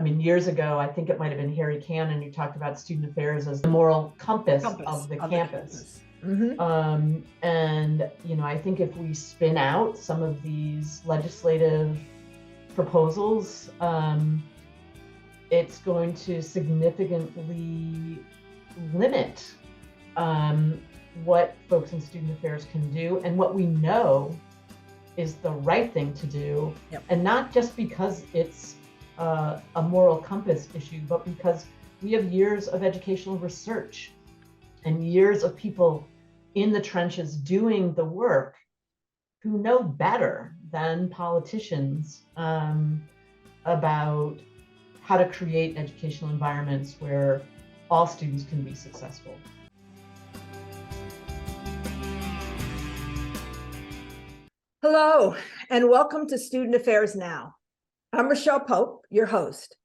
mean, years ago, I think it might have been Harry Cannon who talked about student affairs as the moral compass of the campus. And, I think if we spin out some of these legislative proposals, it's going to significantly limit what folks in student affairs can do, and what we know is the right thing to do. Yep. And not just because it's a moral compass issue, but because we have years of educational research and years of people in the trenches doing the work who know better than politicians about how to create educational environments where all students can be successful. Hello, and welcome to Student Affairs Now. I'm Rochelle Pope, your host.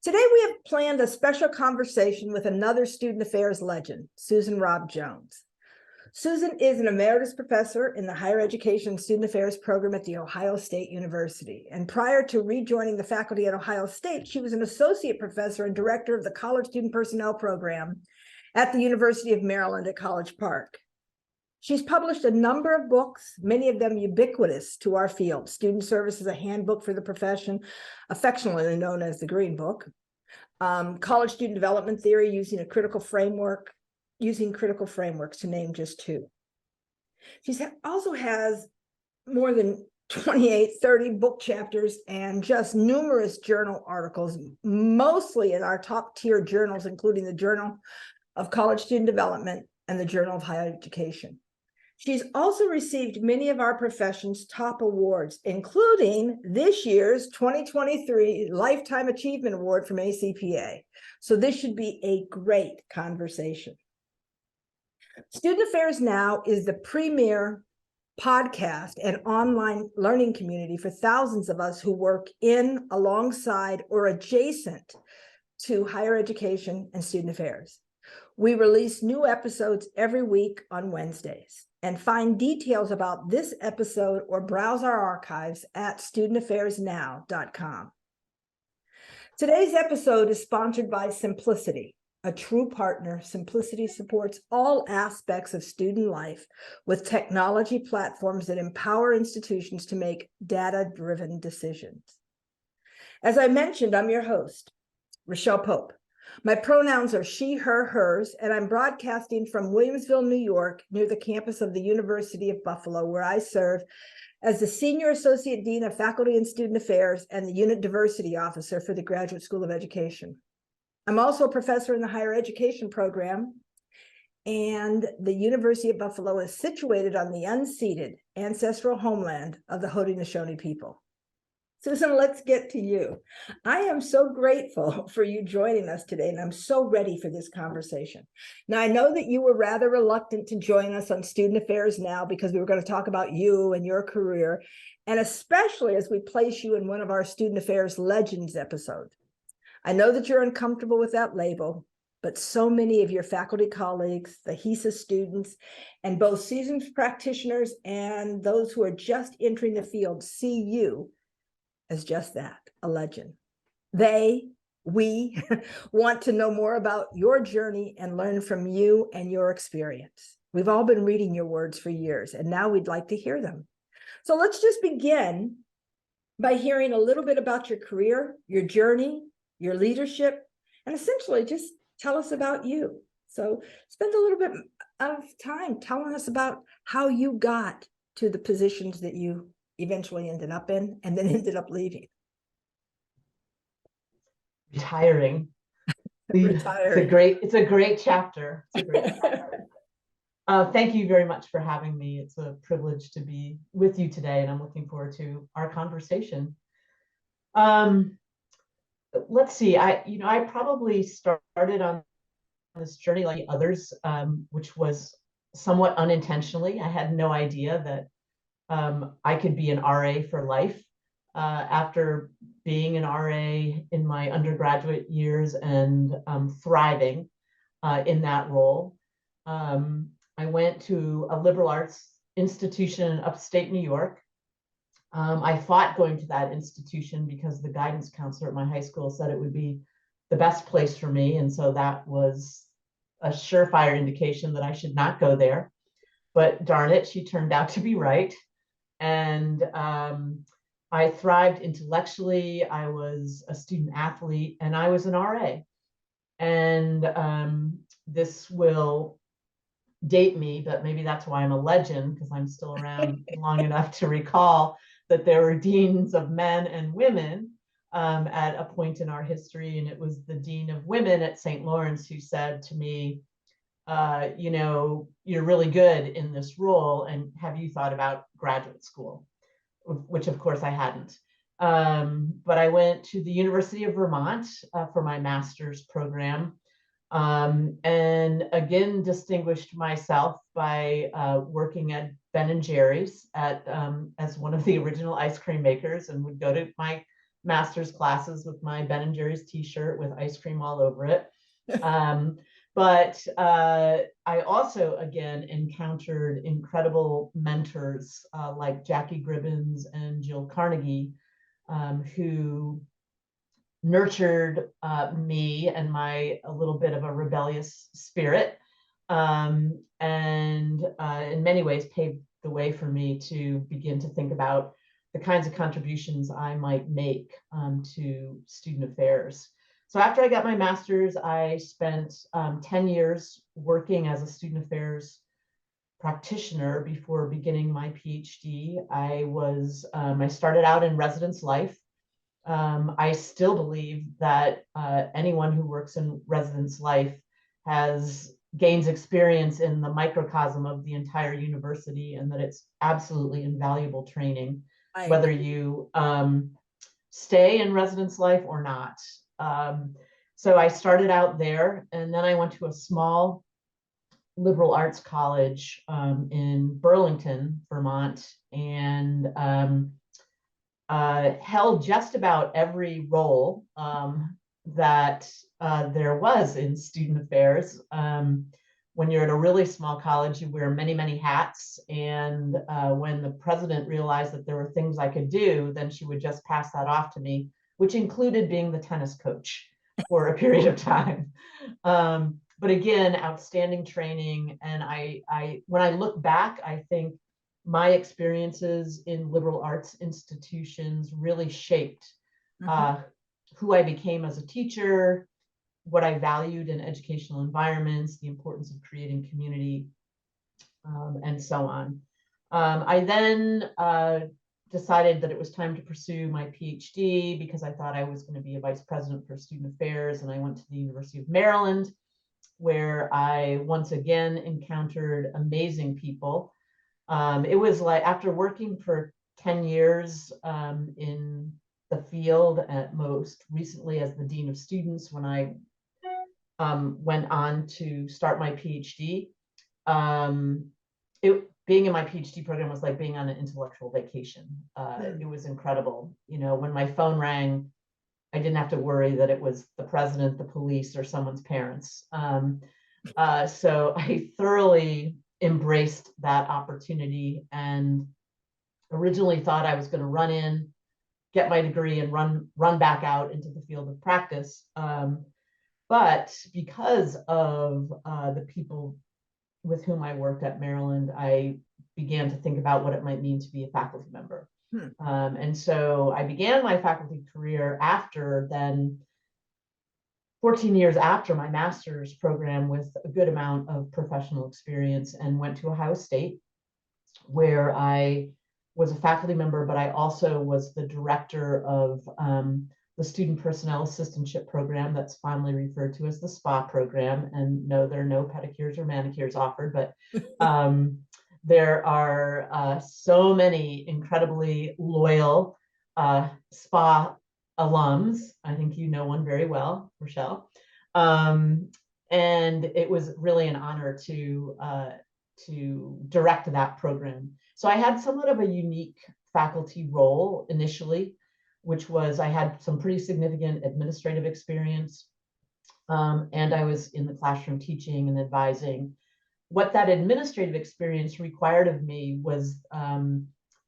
Today we have planned a special conversation with another student affairs legend, Susan Robb Jones. Susan is an emeritus professor in the Higher Education Student Affairs program at The Ohio State University. And prior to rejoining the faculty at Ohio State, she was an associate professor and director of the College Student Personnel Program at the University of Maryland at College Park. She's published a number of books, many of them ubiquitous to our field. Student Services, a Handbook for the Profession, affectionately known as the Green Book. College Student Development Theory, using critical frameworks, to name just two. She also has more than 30 book chapters and just numerous journal articles, mostly in our top tier journals, including the Journal of College Student Development and the Journal of Higher Education. She's also received many of our profession's top awards, including this year's 2023 Lifetime Achievement Award from ACPA. So this should be a great conversation. Student Affairs Now is the premier podcast and online learning community for thousands of us who work in, alongside, or adjacent to higher education and student affairs. We release new episodes every week on Wednesdays. And find details about this episode or browse our archives at studentaffairsnow.com. Today's episode is sponsored by Simplicity, a true partner. Simplicity supports all aspects of student life with technology platforms that empower institutions to make data-driven decisions. As I mentioned, I'm your host, Rochelle Pope. My pronouns are she, her, hers, and I'm broadcasting from Williamsville, New York, near the campus of the University of Buffalo, where I serve as the Senior Associate Dean of Faculty and Student Affairs and the Unit Diversity Officer for the Graduate School of Education. I'm also a professor in the Higher Education program, and the University of Buffalo is situated on the unceded ancestral homeland of the Haudenosaunee people. Susan, let's get to you. I am so grateful for you joining us today, and I'm so ready for this conversation. Now, I know that you were rather reluctant to join us on Student Affairs Now because we were going to talk about you and your career, and especially as we place you in one of our Student Affairs Legends episodes. I know that you're uncomfortable with that label, but so many of your faculty colleagues, the HESA students, and both seasoned practitioners and those who are just entering the field see you as just that, a legend. We want to know more about your journey and learn from you and your experience. We've all been reading your words for years, and now we'd like to hear them. So let's just begin by hearing a little bit about your career, your journey, your leadership, and essentially just tell us about you. So spend a little bit of time telling us about how you got to the positions that you eventually ended up in and then ended up leaving. Retiring. Retiring. It's a great chapter. It's a great chapter. Thank you very much for having me. It's a privilege to be with you today, and I'm looking forward to our conversation. Let's see. I probably started on this journey like others, which was somewhat unintentionally. I had no idea that I could be an RA for life. After being an RA in my undergraduate years and thriving in that role, I went to a liberal arts institution in upstate New York I fought going to that institution because the guidance counselor at my high school said it would be the best place for me. And so that was a surefire indication that I should not go there. But darn it, she turned out to be right. And I thrived intellectually. I was a student athlete and I was an RA. And this will date me, but maybe that's why I'm a legend, because I'm still around long enough to recall that there were deans of men and women at a point in our history. And it was the dean of women at St. Lawrence who said to me, you know, you're really good in this role, and have you thought about graduate school? Which of course I hadn't. But I went to the University of Vermont for my master's program. And again, distinguished myself by working at Ben and Jerry's as one of the original ice cream makers, and would go to my master's classes with my Ben and Jerry's t-shirt with ice cream all over it. But I also, again, encountered incredible mentors like Jackie Gribbins and Jill Carnegie, who nurtured me and my a little bit of a rebellious spirit, and in many ways paved the way for me to begin to think about the kinds of contributions I might make to student affairs. So after I got my master's, I spent 10 years working as a student affairs practitioner before beginning my PhD. I started out in residence life. I still believe that anyone who works in residence life gains experience in the microcosm of the entire university, and that it's absolutely invaluable training, whether you stay in residence life or not. So I started out there, and then I went to a small liberal arts college in Burlington, Vermont, and held just about every role that there was in student affairs. When you're at a really small college, you wear many, many hats. And when the president realized that there were things I could do, then she would just pass that off to me, which included being the tennis coach for a period of time. But again, outstanding training. And when I look back, I think my experiences in liberal arts institutions really shaped who I became as a teacher, what I valued in educational environments, the importance of creating community, and so on. I then decided that it was time to pursue my PhD because I thought I was going to be a vice president for student affairs, and I went to the University of Maryland, where I once again encountered amazing people. It was like after working for 10 years in the field, at most recently as the dean of students, when I went on to start my PhD. Being in my PhD program was like being on an intellectual vacation. It was incredible. You know, when my phone rang, I didn't have to worry that it was the president, the police, or someone's parents. So I thoroughly embraced that opportunity, and originally thought I was going to run in, get my degree, and run back out into the field of practice. But because of the people with whom I worked at Maryland, I began to think about what it might mean to be a faculty member. And so I began my faculty career after then, 14 years after my master's program, with a good amount of professional experience, and went to Ohio State, where I was a faculty member, but I also was the director of the Student Personnel Assistantship Program, that's fondly referred to as the SPA program. And no, there are no pedicures or manicures offered, but there are so many incredibly loyal SPA alums. I think you know one very well, Rochelle. And it was really an honor to direct that program. So I had somewhat of a unique faculty role initially, which was I had some pretty significant administrative experience, and I was in the classroom teaching and advising. What that administrative experience required of me was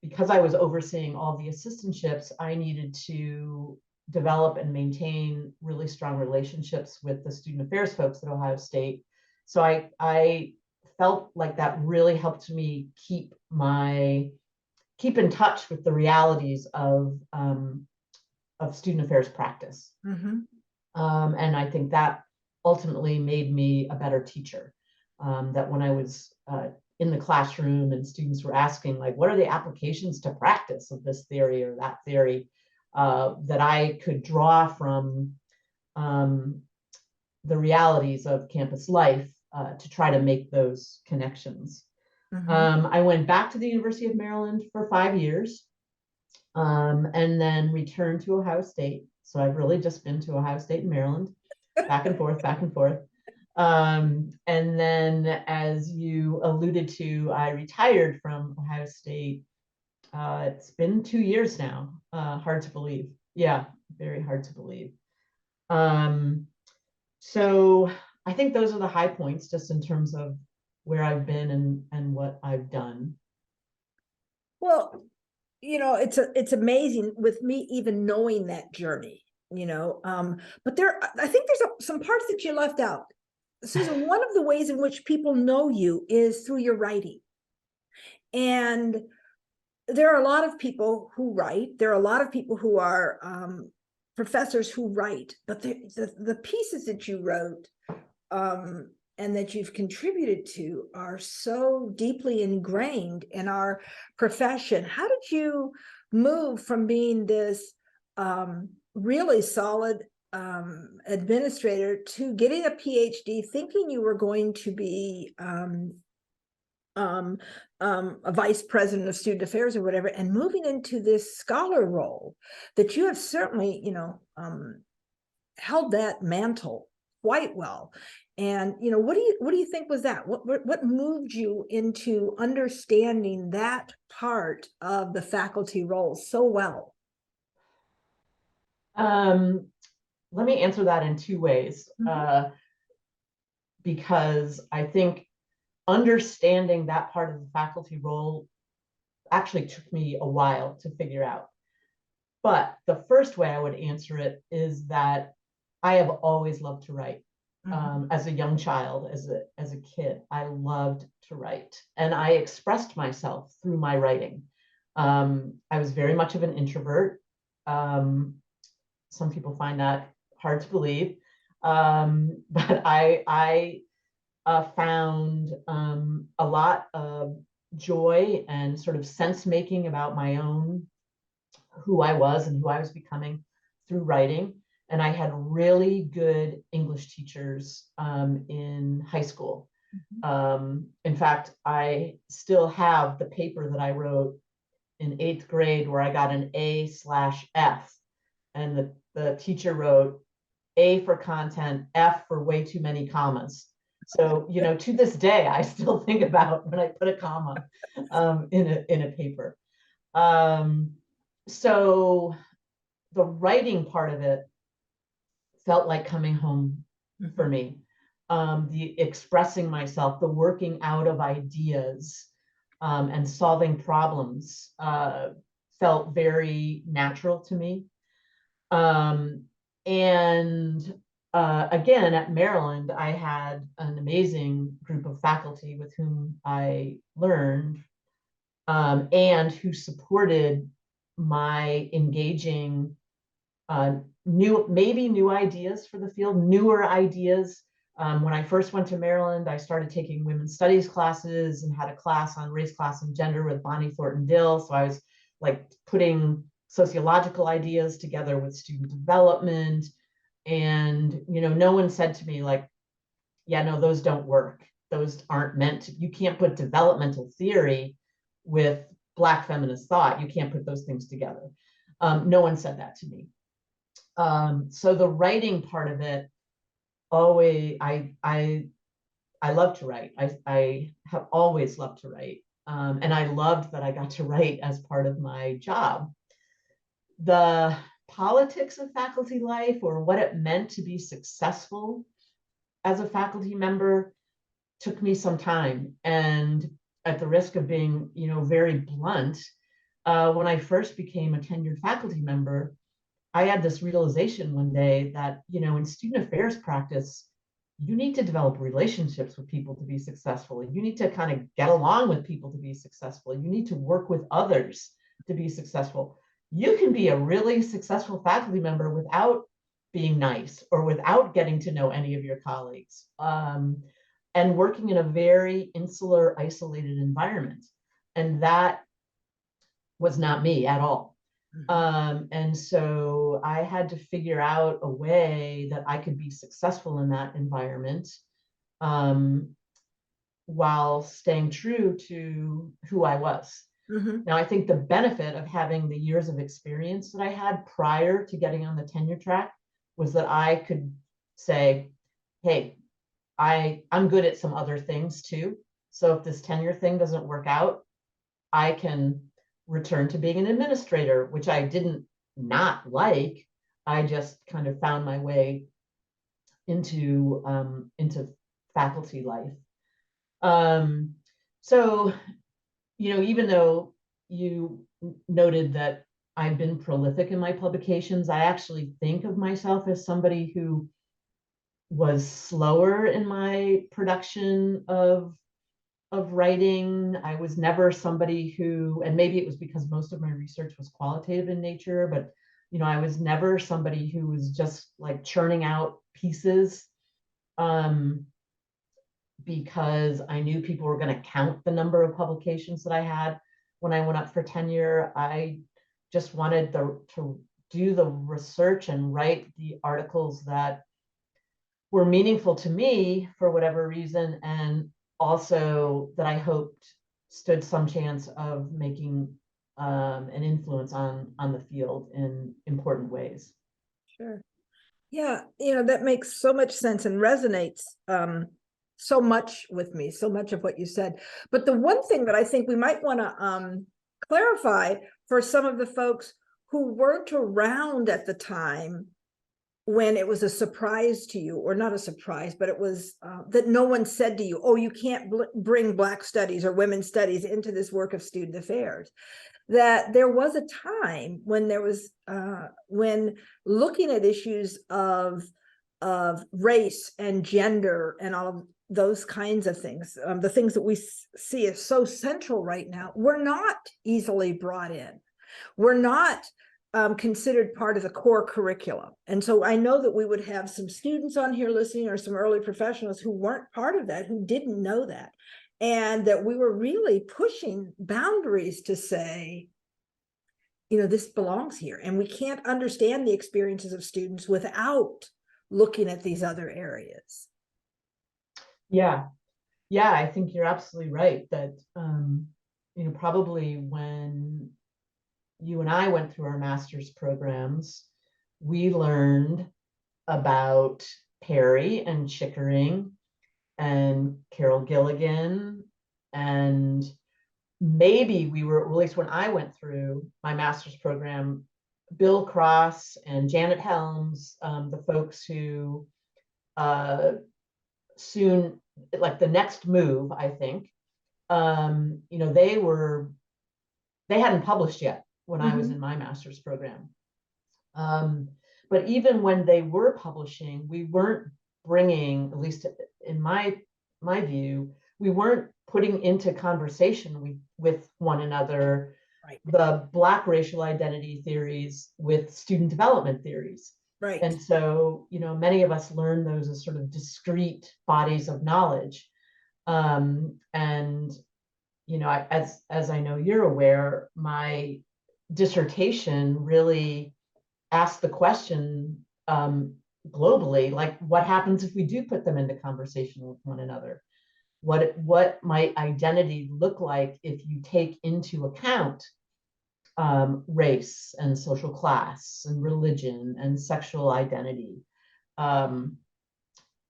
because I was overseeing all the assistantships, I needed to develop and maintain really strong relationships with the student affairs folks at Ohio State. So I felt like that really helped me keep in touch with the realities of student affairs practice. Mm-hmm. And I think that ultimately made me a better teacher. That when I was in the classroom and students were asking, like, what are the applications to practice of this theory or that theory, that I could draw from the realities of campus life to try to make those connections. Mm-hmm. I went back to the University of Maryland for 5 years, and then returned to Ohio State. So I've really just been to Ohio State and Maryland, back and forth, back and forth. And then, as you alluded to, I retired from Ohio State. It's been 2 years now. Hard to believe. Yeah, very hard to believe. So I think those are the high points, just in terms of where I've been and what I've done. Well, it's amazing with me even knowing that journey, but I think there's some parts that you left out. Susan, one of the ways in which people know you is through your writing. And there are a lot of people who write. There are a lot of people who are professors who write, but the pieces that you wrote and that you've contributed to are so deeply ingrained in our profession. How did you move from being this really solid administrator to getting a PhD, thinking you were going to be a vice president of student affairs or whatever, and moving into this scholar role that you have certainly, held that mantle quite well? And what do you think was that? What moved you into understanding that part of the faculty role so well? Let me answer that in two ways, because I think understanding that part of the faculty role actually took me a while to figure out. But the first way I would answer it is that I have always loved to write. As a young child, as a kid, I loved to write, and I expressed myself through my writing. I was very much of an introvert. Some people find that hard to believe, but I found a lot of joy and sort of sense making about my own, who I was and who I was becoming, through writing. And I had really good English teachers in high school. In fact, I still have the paper that I wrote in 8th grade where I got an A/F, and the teacher wrote A for content, F for way too many commas. So, to this day, I still think about when I put a comma in a paper. So the writing part of it felt like coming home for me. The expressing myself, the working out of ideas, and solving problems felt very natural to me. And again, at Maryland, I had an amazing group of faculty with whom I learned, and who supported my engaging new ideas for the field, newer ideas. When I first went to Maryland, I started taking women's studies classes and had a class on race, class, and gender with Bonnie Thornton Dill. So I was like putting sociological ideas together with student development. And, no one said to me like, yeah, no, those don't work. Those aren't meant to, you can't put developmental theory with Black feminist thought. You can't put those things together. No one said that to me. So the writing part of it, always, I love to write. I have always loved to write. And I loved that I got to write as part of my job. The politics of faculty life, or what it meant to be successful as a faculty member, took me some time. And at the risk of being, very blunt, when I first became a tenured faculty member, I had this realization one day that, in student affairs practice, you need to develop relationships with people to be successful. You need to kind of get along with people to be successful. You need to work with others to be successful. You can be a really successful faculty member without being nice or without getting to know any of your colleagues, and working in a very insular, isolated environment. And that was not me at all. And so I had to figure out a way that I could be successful in that environment, while staying true to who I was. Now, I think the benefit of having the years of experience that I had prior to getting on the tenure track was that I could say, hey, I'm good at some other things too. So if this tenure thing doesn't work out, I can return to being an administrator, which I didn't not like. I just kind of found my way into faculty life. So, even though you noted that I've been prolific in my publications, I actually think of myself as somebody who was slower in my production of writing. I was never somebody who, and maybe it was because most of my research was qualitative in nature, but I was never somebody who was just like churning out pieces, because I knew people were going to count the number of publications that I had when I went up for tenure. I just wanted to do the research and write the articles that were meaningful to me for whatever reason, and also that I hoped stood some chance of making an influence on the field in important ways. Sure. Yeah, that makes so much sense and resonates so much with me, so much of what you said. But the one thing that I think we might want to clarify for some of the folks who weren't around at the time when it was a surprise to you, or not a surprise, but it was that no one said to you, oh, you can't bring Black studies or women's studies into this work of student affairs, that there was a time when there was, when looking at issues of race and gender and all of those kinds of things, the things that we see as so central right now, were not easily brought in. We're not considered part of the core curriculum. And so I know that we would have some students on here listening, or some early professionals who weren't part of that, who didn't know that. And that we were really pushing boundaries to say, this belongs here. And we can't understand the experiences of students without looking at these other areas. Yeah. I think you're absolutely right that, probably when you and I went through our master's programs, we learned about Perry and Chickering and Carol Gilligan, and maybe we were, at least when I went through my master's program, Bill Cross and Janet Helms, the folks who soon, like the next move, I think, they hadn't published yet when I was in my master's program. But even when they were publishing, we weren't bringing, at least in my view, we weren't putting into conversation with one another the Black racial identity theories with student development theories. Right. And so, many of us learn those as sort of discrete bodies of knowledge. And, as I know you're aware, my dissertation really asked the question, globally, like, what happens if we do put them into conversation with one another? What might identity look like if you take into account race and social class and religion and sexual identity? And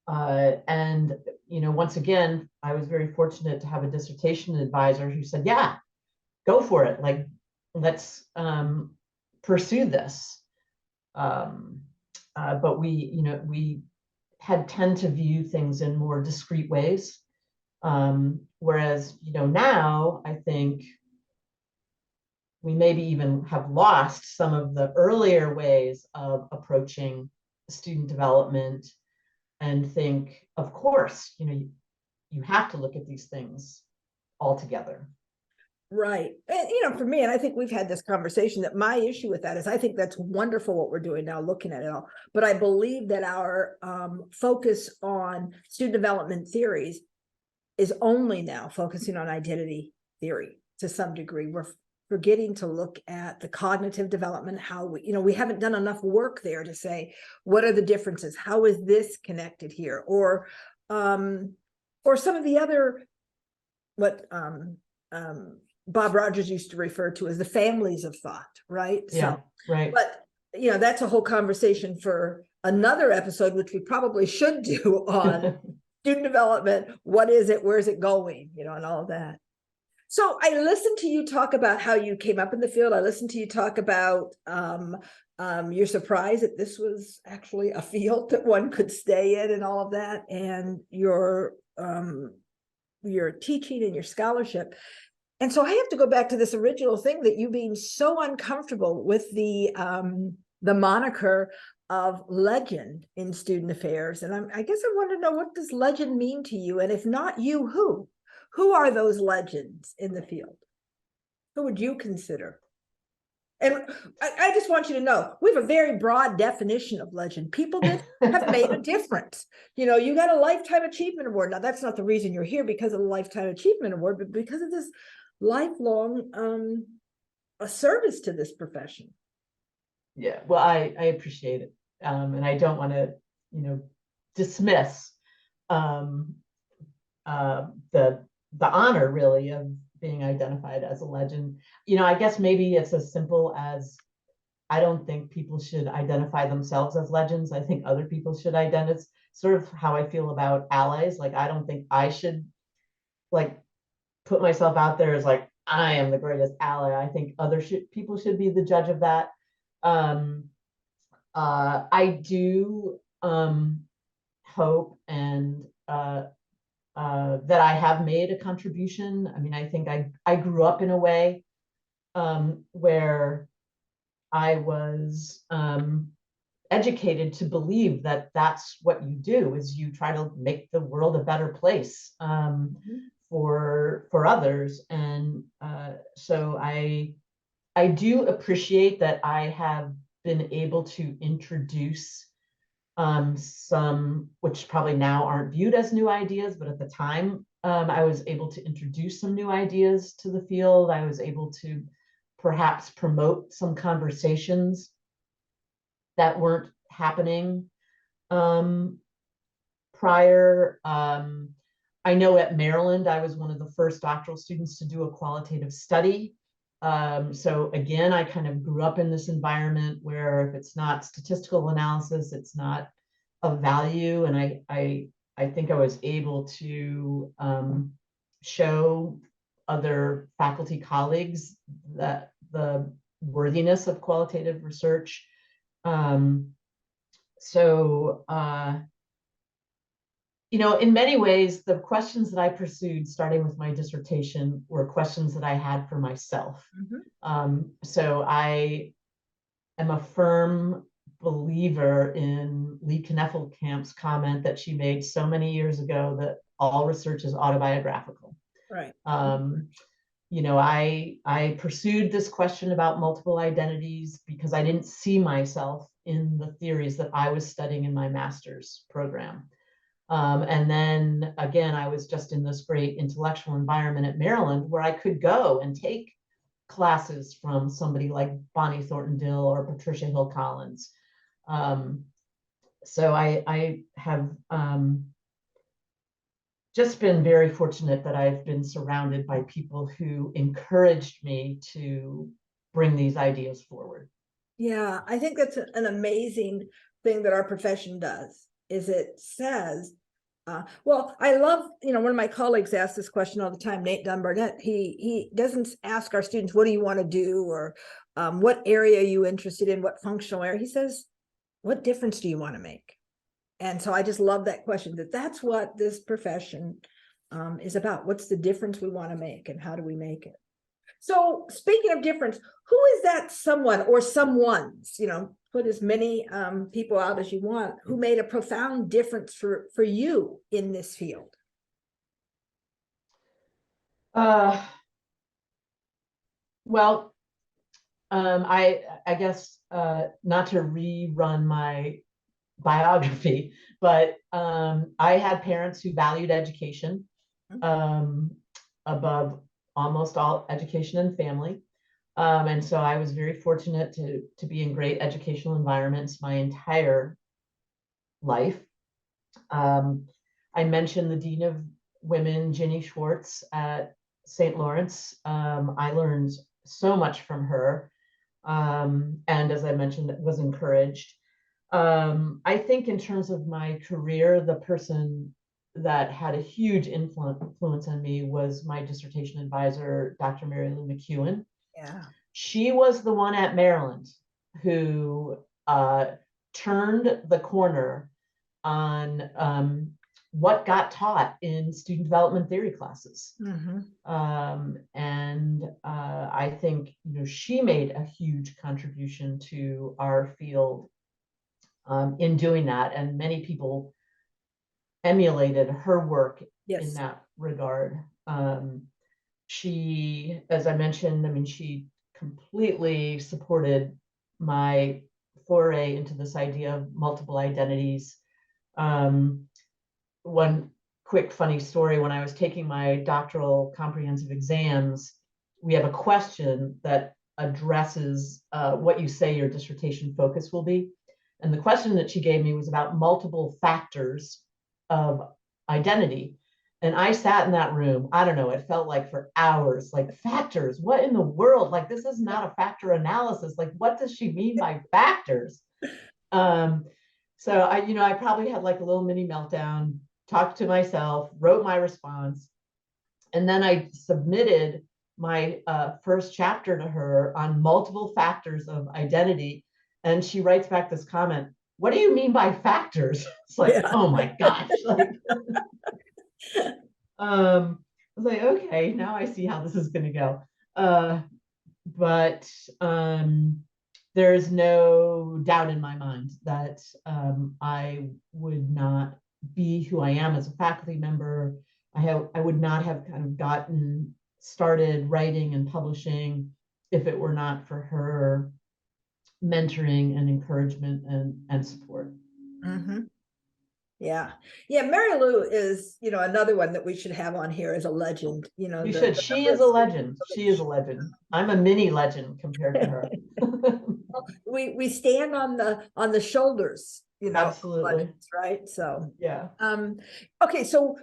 once again, I was very fortunate to have a dissertation advisor who said, yeah, go for it. Like, let's pursue this. But we tend to view things in more discrete ways. Whereas, now I think we maybe even have lost some of the earlier ways of approaching student development and think, of course, you have to look at these things all together. Right. And, for me, and I think we've had this conversation, that my issue with that is I think that's wonderful what we're doing now, looking at it all. But I believe that our focus on student development theories is only now focusing on identity theory to some degree. We're forgetting to look at the cognitive development, how we haven't done enough work there to say, what are the differences? How is this connected here? Or some of the other, what Bob Rogers used to refer to as the families of thought, right? Yeah, right. But that's a whole conversation for another episode, which we probably should do on student development. What is it? Where's it going? And all of that. So I listened to you talk about how you came up in the field. I listened to you talk about your surprise that this was actually a field that one could stay in and all of that, and your teaching and your scholarship. And so I have to go back to this original thing, that you being so uncomfortable with the moniker of legend in student affairs. And I guess I want to know, what does legend mean to you? And if not you, who? Who are those legends in the field? Who would you consider? And I just want you to know, we have a very broad definition of legend. People that have made a difference. You got a Lifetime Achievement Award. Now, that's not the reason you're here because of the Lifetime Achievement Award, but because of this lifelong service to this profession. Yeah, well, I appreciate it. And I don't want to, dismiss the honor, really, of being identified as a legend. I guess maybe it's as simple as, I don't think people should identify themselves as legends. I think other people should identify. It's sort of how I feel about allies. Like, I don't think I should put myself out there as I am the greatest ally. I think other people should be the judge of that. I do hope and that I have made a contribution. I mean, I think I grew up in a way where I was educated to believe that that's what you do, is you try to make the world a better place for others. And so I do appreciate that I have been able to introduce some, which probably now aren't viewed as new ideas, but at the time I was able to introduce some new ideas to the field. I was able to perhaps promote some conversations that weren't happening prior. I know at Maryland, I was one of the first doctoral students to do a qualitative study. So again, I kind of grew up in this environment where if it's not statistical analysis, it's not of value. And I think I was able to show other faculty colleagues that the worthiness of qualitative research. In many ways, the questions that I pursued, starting with my dissertation, were questions that I had for myself. So I am a firm believer in Lee Kneffelkamp's comment that she made so many years ago, that all research is autobiographical. Right. I pursued this question about multiple identities because I didn't see myself in the theories that I was studying in my master's program. And then again, I was just in this great intellectual environment at Maryland where I could go and take classes from somebody like Bonnie Thornton Dill or Patricia Hill Collins. So I have just been very fortunate that I've been surrounded by people who encouraged me to bring these ideas forward. Yeah, I think that's an amazing thing that our profession does, is it says, well, I love, one of my colleagues asks this question all the time, Nate Dunn-Barnett. He doesn't ask our students, what do you want to do? Or what area are you interested in? What functional area? He says, what difference do you want to make? And so I just love that question, that's what this profession is about. What's the difference we want to make and how do we make it? So speaking of difference, who is that someone or someones, put as many people out as you want, who made a profound difference for you in this field? Well, I guess not to rerun my biography, but I had parents who valued education above almost all education and family. And so I was very fortunate to be in great educational environments my entire life. I mentioned the Dean of Women, Ginny Schwartz at St. Lawrence. I learned so much from her. And as I mentioned, was encouraged. I think in terms of my career, the person that had a huge influence on me was my dissertation advisor, Dr. Mary Lou McEwen. Yeah. She was the one at Maryland who turned the corner on what got taught in student development theory classes. And I think she made a huge contribution to our field in doing that, and many people emulated her work in that regard. She, as I mentioned, she completely supported my foray into this idea of multiple identities. One quick funny story: when I was taking my doctoral comprehensive exams, we have a question that addresses what you say your dissertation focus will be. And the question that she gave me was about multiple factors of identity. And I sat in that room, I don't know, it felt like for hours, like, factors, what in the world? Like, this is not a factor analysis. Like, what does she mean by factors? So I probably had like a little mini meltdown, talked to myself, wrote my response, and then I submitted my first chapter to her on multiple factors of identity. And she writes back this comment: "What do you mean by factors?" It's like, oh my gosh. Like, I was like, okay, now I see how this is going to go. But there's no doubt in my mind that I would not be who I am as a faculty member. I would not have kind of gotten started writing and publishing if it were not for her mentoring and encouragement and support. Yeah. Mary Lou is, another one that we should have on here as a legend. You should. She is a legend. She is a legend. I'm a mini legend compared to her. we stand on the shoulders, Absolutely. legends, right? So yeah. Okay, so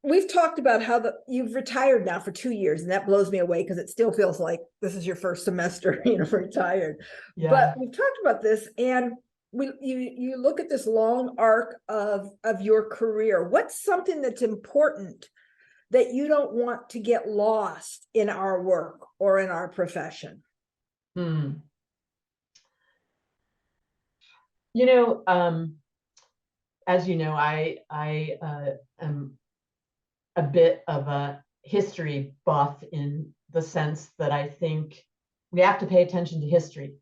we've talked about how you've retired now for 2 years, and that blows me away because it still feels like this is your first semester, retired. Yeah. But we've talked about this, and you look at this long arc of your career. What's something that's important that you don't want to get lost in our work or in our profession? As you know, I am a bit of a history buff, in the sense that I think we have to pay attention to history.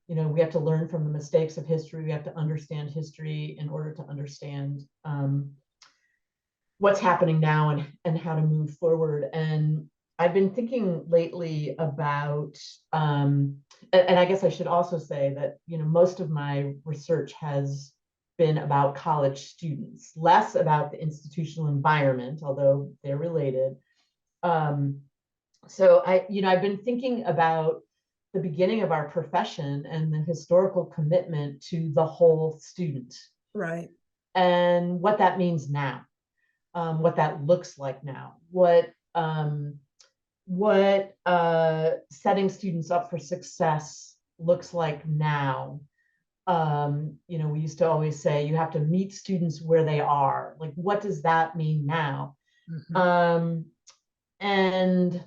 We have to learn from the mistakes of history. We have to understand history in order to understand what's happening now and how to move forward. And I've been thinking lately about, and I guess I should also say that, most of my research has been about college students, less about the institutional environment, although they're related. So I've been thinking about the beginning of our profession and the historical commitment to the whole student. Right. And what that means now, what that looks like now, what setting students up for success looks like now. We used to always say you have to meet students where they are. Like, what does that mean now? And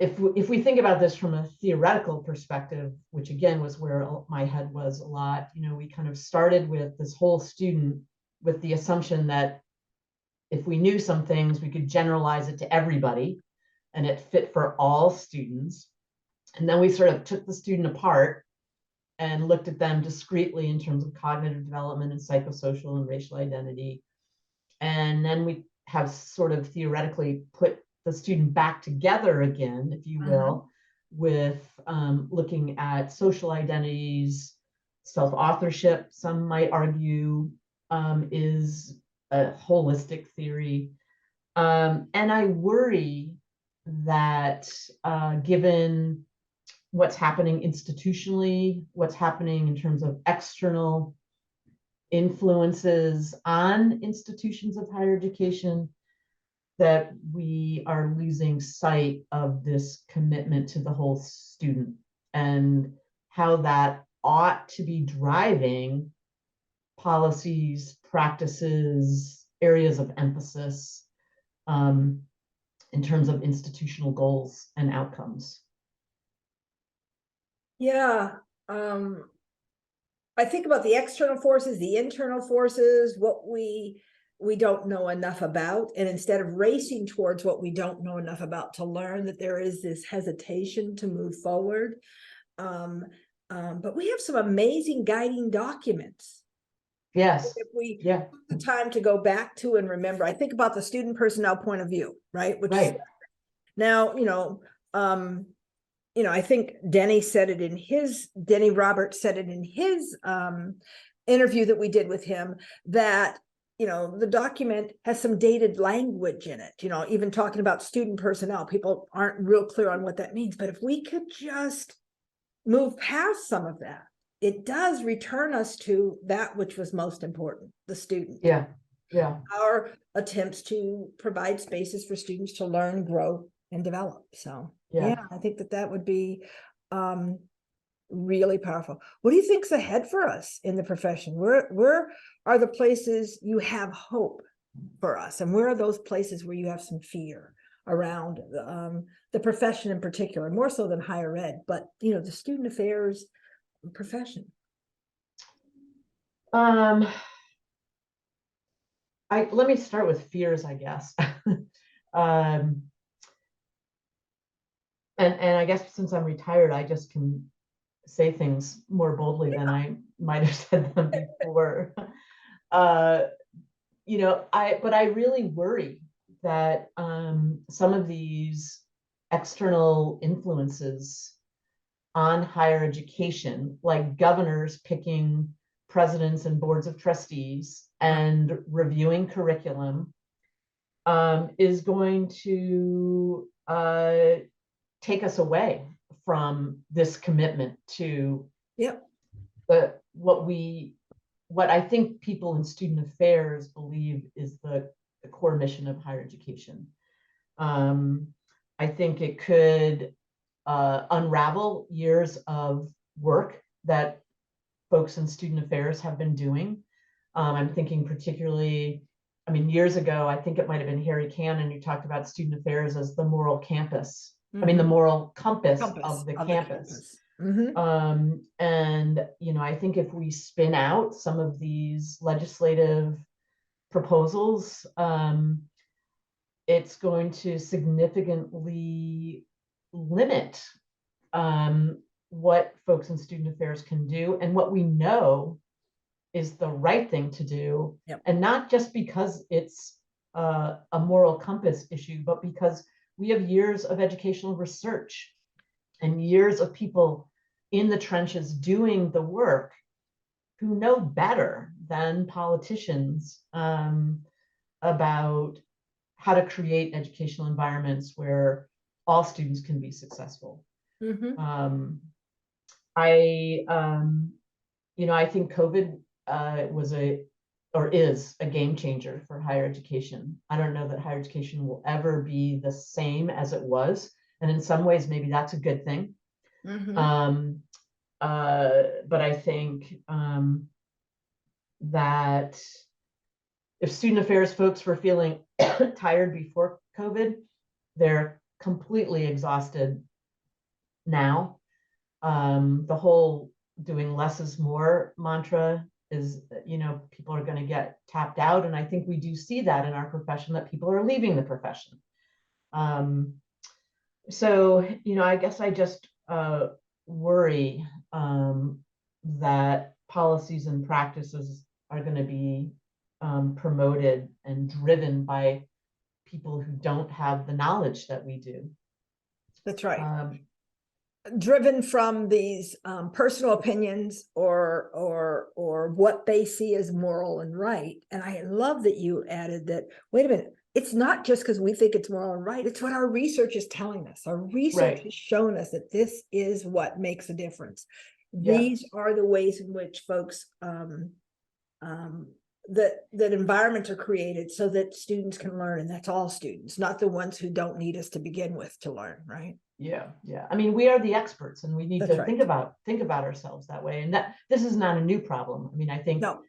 if we think about this from a theoretical perspective, which again was where my head was a lot, we kind of started with this whole student with the assumption that if we knew some things, we could generalize it to everybody. and it fit for all students. And then we sort of took the student apart and looked at them discretely in terms of cognitive development and psychosocial and racial identity. And then we have sort of theoretically put the student back together again, if you will, with looking at social identities, self-authorship, some might argue is a holistic theory. And I worry that given what's happening institutionally, what's happening in terms of external influences on institutions of higher education, that we are losing sight of this commitment to the whole student and how that ought to be driving policies, practices, areas of emphasis in terms of institutional goals and outcomes. Yeah. I think about the external forces, the internal forces, what we don't know enough about. And instead of racing towards what we don't know enough about to learn, that there is this hesitation to move forward. But we have some amazing guiding documents. Yes. If we took the time to go back to and remember, I think about the student personnel point of view, right? Which is now, I think Denny Roberts said it in his interview that we did with him, that, the document has some dated language in it, even talking about student personnel, people aren't real clear on what that means. But if we could just move past some of that, it does return us to that which was most important, the student. Yeah. Our attempts to provide spaces for students to learn, grow, and develop. So yeah, I think that would be really powerful. What do you think's ahead for us in the profession? Where are the places you have hope for us, and where are those places where you have some fear around the profession in particular, more so than higher ed, but the student affairs profession? Let me start with fears, I guess. And I guess since I'm retired, I just can say things more boldly than I might have said them before. But I really worry that some of these external influences on higher education, like governors picking presidents and boards of trustees and reviewing curriculum, is going to take us away from this commitment to what I think people in student affairs believe is the core mission of higher education. I think it could unravel years of work that folks in student affairs have been doing. I'm thinking particularly, years ago, I think it might have been Harry Cannon who talked about student affairs as the moral campus. The moral compass of the campus. And I think if we spin out some of these legislative proposals, it's going to significantly limit what folks in student affairs can do, and what we know is the right thing to do. And not just because it's a moral compass issue, but because we have years of educational research and years of people in the trenches doing the work who know better than politicians about how to create educational environments where all students can be successful. I think COVID is a game changer for higher education. I don't know that higher education will ever be the same as it was. And in some ways, maybe that's a good thing. But I think that if student affairs folks were feeling tired before COVID, they're completely exhausted now. The whole doing less is more mantra is, people are going to get tapped out. And I think we do see that in our profession, that people are leaving the profession. So, I guess I just worry that policies and practices are going to be promoted and driven by people who don't have the knowledge that we do. That's right. Um, Driven from these personal opinions or what they see as moral and right. And I love that you added that, wait a minute, it's not just because we think it's moral and right, it's what our research is telling us. Our research right. has shown us that this is what makes a difference. Yeah. These are the ways in which folks that environments are created so that students can learn, and that's all students, not the ones who don't need us to begin with to learn, right? Yeah. Yeah. I mean, we are the experts and we need That's to right. think about ourselves that way. And that this is not a new problem. I mean, I think No.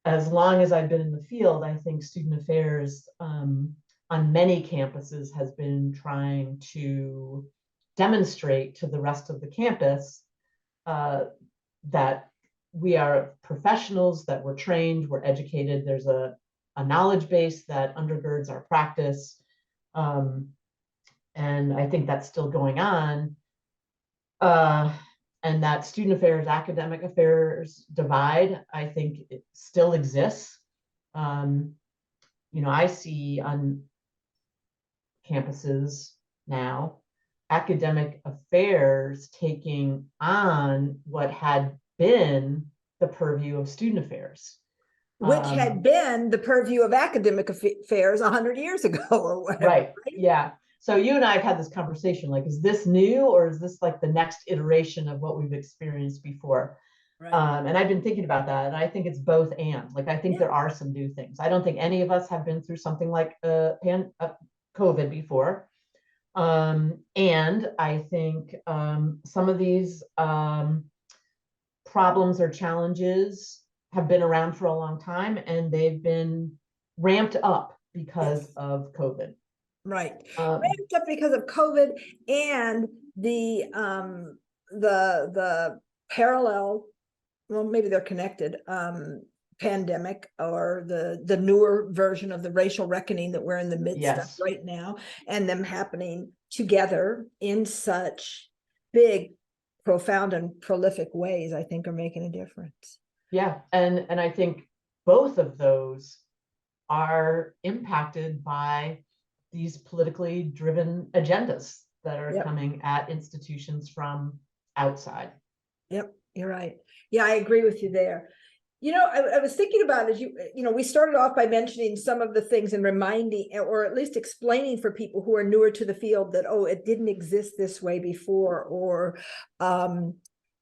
as long as I've been in the field, I think student affairs on many campuses has been trying to demonstrate to the rest of the campus that we are professionals, that we're trained, we're educated. There's a knowledge base that undergirds our practice. Um, and I think that's still going on. Uh, and that student affairs, academic affairs divide, I think it still exists. Um, I see on campuses now academic affairs taking on what had been the purview of student affairs. Which had been the purview of academic affairs 100 years ago or whatever. Right. Yeah. So you and I have had this conversation, like, is this new or is this like the next iteration of what we've experienced before? Right. And I've been thinking about that. And I think it's both and. Like, I think Yeah. there are some new things. I don't think any of us have been through something like COVID before. And I think some of these problems or challenges have been around for a long time and they've been ramped up because Yes. of COVID. Right. Ramped up because of COVID and the parallel, well, maybe they're connected, pandemic, or the newer version of the racial reckoning that we're in the midst of Yes. right now, and them happening together in such big, profound, and prolific ways, I think are making a difference. Yeah. And I think both of those are impacted by these politically driven agendas that are Yep. coming at institutions from outside. Yep, you're right. Yeah, I agree with you there. I was thinking about it, we started off by mentioning some of the things and reminding, or at least explaining for people who are newer to the field that, oh, it didn't exist this way before, or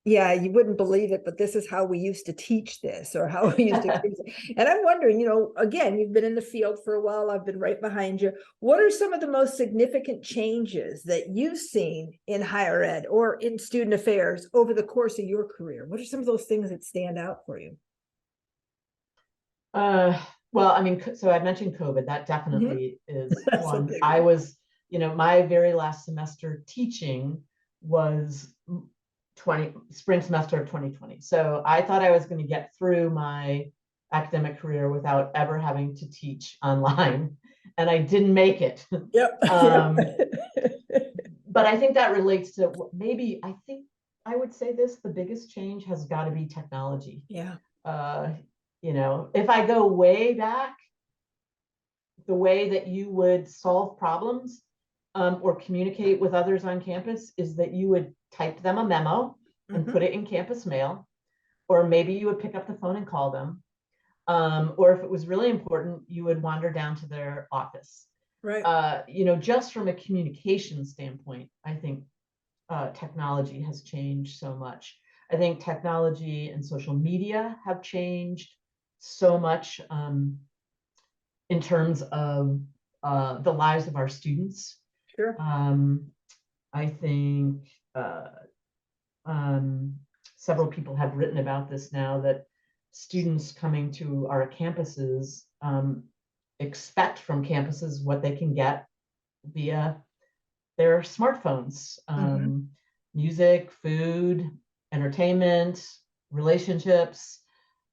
yeah, you wouldn't believe it, but this is how we used to teach this, or how we used to. And I'm wondering, again, you've been in the field for a while, I've been right behind you. What are some of the most significant changes that you've seen in higher ed or in student affairs over the course of your career? What are some of those things that stand out for you? Well, I mean, so I mentioned COVID, that definitely is one. I was, my very last semester teaching was spring semester of 2020. So I thought I was going to get through my academic career without ever having to teach online, and I didn't make it. Yep. But I think that relates to maybe, I think I would say this, the biggest change has got to be technology. Yeah. If I go way back, the way that you would solve problems or communicate with others on campus is that you would type them a memo and put it in campus mail, or maybe you would pick up the phone and call them. Or if it was really important, you would wander down to their office. Right. Just from a communication standpoint, I think technology has changed so much. I think technology and social media have changed so much in terms of the lives of our students. Sure. I think several people have written about this now, that students coming to our campuses expect from campuses what they can get via their smartphones, music, food, entertainment, relationships,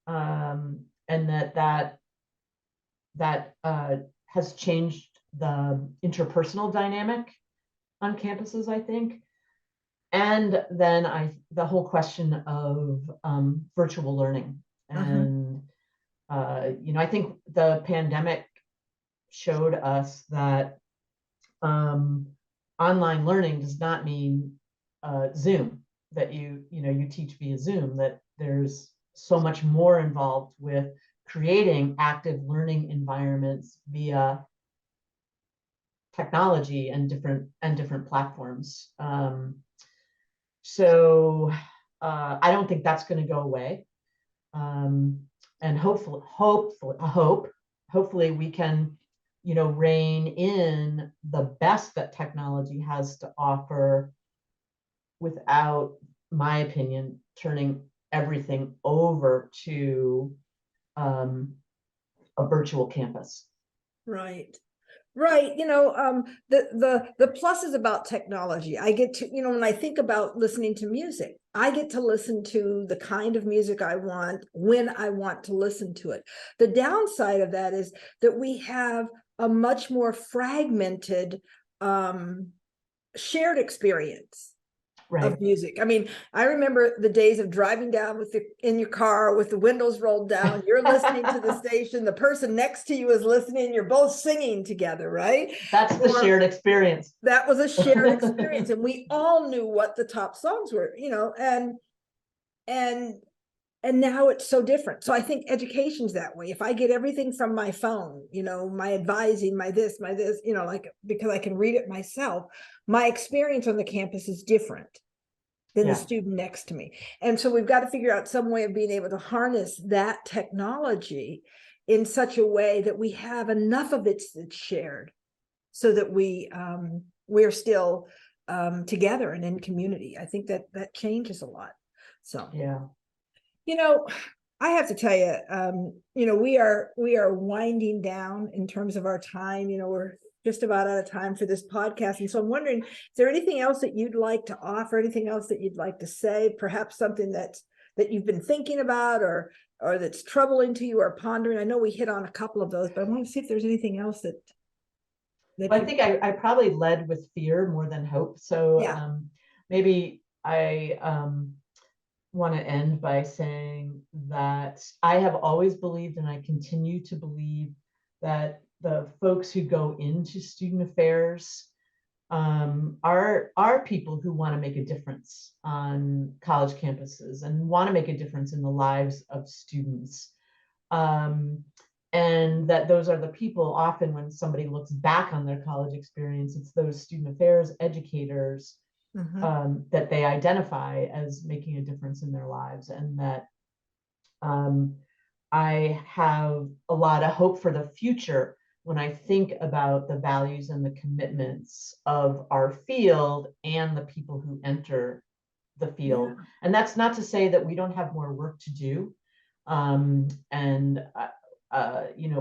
and that has changed the interpersonal dynamic on campuses, I think. And then the whole question of virtual learning. And, I think the pandemic showed us that online learning does not mean Zoom, that you teach via Zoom, that there's so much more involved with creating active learning environments via technology and different platforms. So I don't think that's going to go away. And hopefully we can, rein in the best that technology has to offer without, my opinion, turning everything over to a virtual campus. Right. Right. The pluses about technology, I get to, when I think about listening to music, I get to listen to the kind of music I want when I want to listen to it. The downside of that is that we have a much more fragmented shared experience of music. I mean, I remember the days of driving down in your car with the windows rolled down, you're listening to the station, the person next to you is listening, you're both singing together, right? That's the shared experience. That was a shared experience. And we all knew what the top songs were, and now it's so different. So I think education's that way. If I get everything from my phone, my advising, my this, because I can read it myself, my experience on the campus is different than the student next to me. And so we've got to figure out some way of being able to harness that technology in such a way that we have enough of it that's shared so that we're still together and in community. I think that changes a lot. So, I have to tell you, we are winding down in terms of our time. We're just about out of time for this podcast. And so I'm wondering, is there anything else that you'd like to offer, anything else that you'd like to say, perhaps something that you've been thinking about or that's troubling to you or pondering? I know we hit on a couple of those, but I want to see if there's anything else that well, I think I probably led with fear more than hope. So maybe I want to end by saying that I have always believed, and I continue to believe, that the folks who go into student affairs are people who want to make a difference on college campuses and want to make a difference in the lives of students. And that those are the people, often when somebody looks back on their college experience, it's those student affairs educators that they identify as making a difference in their lives. And that I have a lot of hope for the future when I think about the values and the commitments of our field and the people who enter the field. And that's not to say that we don't have more work to do.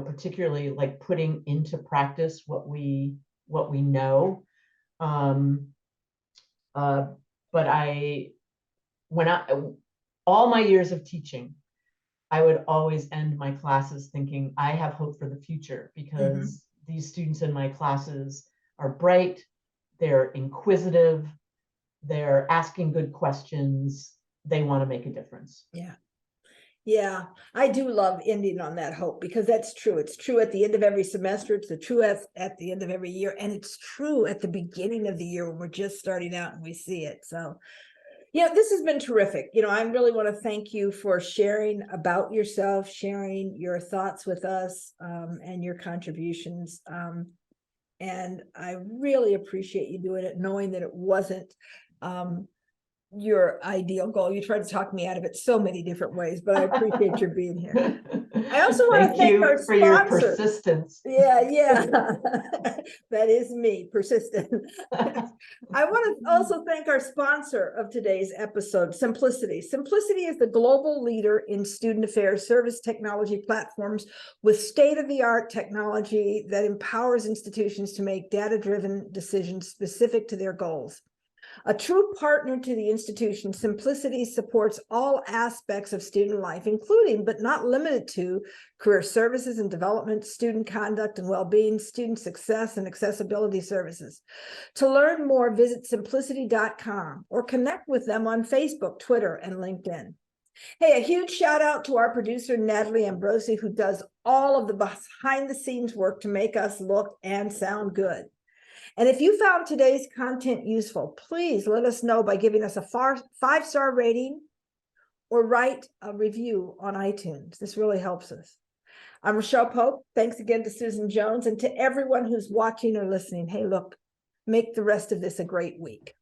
Particularly like putting into practice what we know. But all my years of teaching, I would always end my classes thinking, I have hope for the future, because these students in my classes are bright, they're inquisitive, they're asking good questions, they want to make a difference. Yeah, I do love ending on that hope, because that's true. It's true at the end of every semester. It's true at the end of every year. And it's true at the beginning of the year when we're just starting out and we see it. So, this has been terrific. I really want to thank you for sharing about yourself, sharing your thoughts with us, and your contributions. And I really appreciate you doing it, knowing that it wasn't your ideal goal. You tried to talk me out of it so many different ways, but I appreciate your being here. I also want to thank our sponsor. For your persistence. Yeah. That is me, persistent. I want to also thank our sponsor of today's episode, Simplicity. Simplicity is the global leader in student affairs service technology platforms with state-of-the-art technology that empowers institutions to make data-driven decisions specific to their goals. A true partner to the institution, Simplicity supports all aspects of student life, including but not limited to career services and development, student conduct and well-being, student success and accessibility services. To learn more, visit simplicity.com or connect with them on Facebook, Twitter, and LinkedIn. Hey, a huge shout out to our producer, Natalie Ambrosi, who does all of the behind the scenes work to make us look and sound good. And if you found today's content useful, please let us know by giving us a 5-star rating or write a review on iTunes. This really helps us. I'm Rochelle Pope. Thanks again to Susan Jones and to everyone who's watching or listening. Hey, look, make the rest of this a great week.